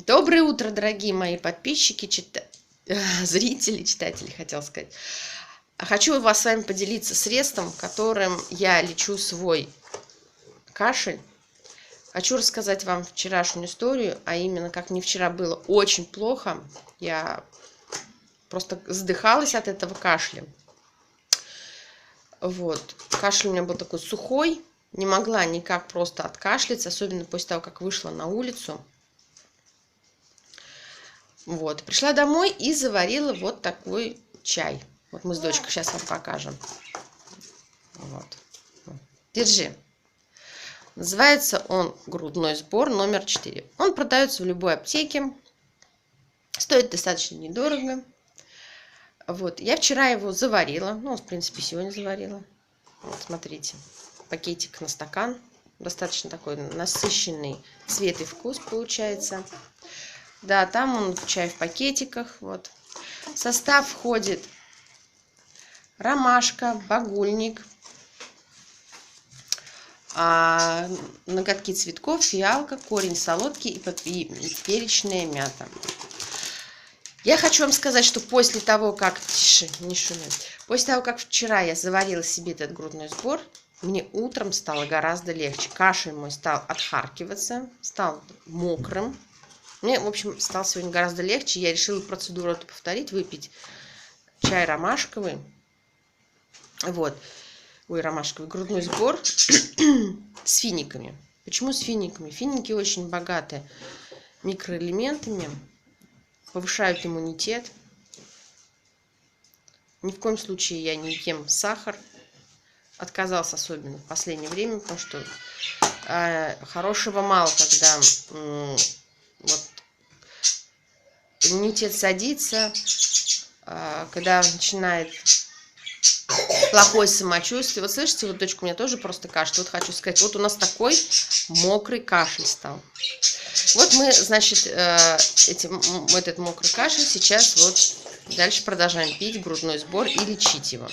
Доброе утро, дорогие мои подписчики, зрители, читатели, хотел сказать. Хочу с вами поделиться средством, которым я лечу свой кашель. Хочу рассказать вам вчерашнюю историю, а именно, как мне вчера было очень плохо. Я просто задыхалась от этого кашля. Вот. Кашель у меня был такой сухой, не могла никак просто откашляться, особенно после того, как вышла на улицу. Вот. Пришла домой и заварила вот такой чай. Вот мы с дочкой сейчас вам покажем. Вот. Держи. Называется он грудной сбор номер 4. Он продается в любой аптеке. Стоит достаточно недорого. Вот. Я вчера его заварила. Ну, в принципе, сегодня заварила. Вот, смотрите. Пакетик на стакан. Достаточно такой насыщенный цвет и вкус получается. Да, там он чай в пакетиках. Вот. В состав входит ромашка, багульник, ноготки цветков, фиалка, корень солодки и перечная мята. Я хочу вам сказать, что после того, как... Тише, не шуми. После того, как вчера я заварила себе этот грудной сбор, мне утром стало гораздо легче. Кашель мой стал отхаркиваться, стал мокрым. Мне, в общем, стало сегодня гораздо легче. Я решила процедуру эту повторить, выпить чай ромашковый. Вот. Ой, ромашковый грудной сбор с финиками. Почему с финиками? Финики очень богаты микроэлементами, повышают иммунитет. Ни в коем случае я не ем сахар. Отказался особенно в последнее время, потому что хорошего мало, когда вот иммунитет садится, когда начинает плохое самочувствие. Вот слышите, вот дочка у меня тоже просто кашель. Вот хочу сказать, вот у нас такой мокрый кашель стал. Вот мы, значит, этот мокрый кашель сейчас вот дальше продолжаем пить грудной сбор и лечить его.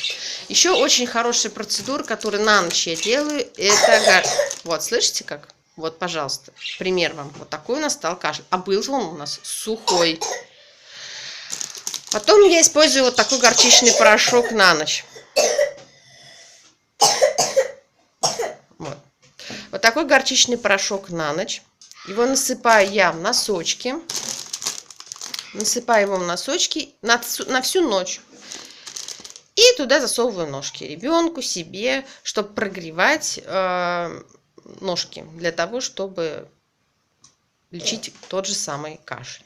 Еще очень хорошая процедура, которую на ночь я делаю, это... Вот, слышите как? Вот, пожалуйста, пример вам. Вот такой у нас стал кашель. А был он у нас сухой. Потом я использую вот такой горчичный порошок на ночь. Вот. Вот такой горчичный порошок на ночь. Его насыпаю я в носочки. Насыпаю его в носочки на всю ночь. И туда засовываю ножки. Ребенку, себе, чтобы прогревать ножки. Для того, чтобы лечить тот же самый кашель.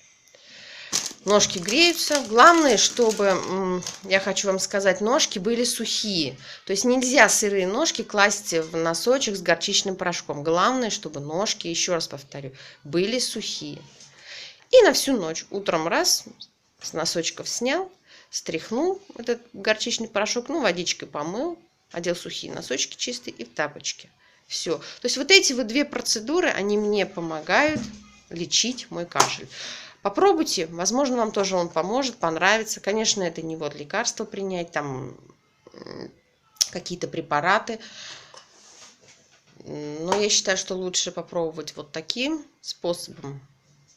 Ножки греются. Главное, чтобы, я хочу вам сказать, ножки были сухие. То есть нельзя сырые ножки класть в носочек с горчичным порошком. Главное, чтобы ножки, еще раз повторю, были сухие. И на всю ночь. Утром раз, с носочков снял, стряхнул этот горчичный порошок, ну, водичкой помыл, одел сухие носочки чистые и в тапочки. Все. То есть вот эти вот две процедуры, они мне помогают лечить мой кашель. Попробуйте, возможно, вам тоже он поможет, понравится. Конечно, это не вот лекарство принять, там какие-то препараты. Но я считаю, что лучше попробовать вот таким способом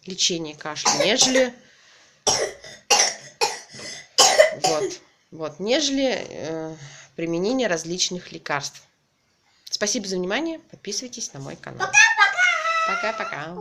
лечения кашля, нежели нежели применение различных лекарств. Спасибо за внимание. Подписывайтесь на мой канал. Пока-пока.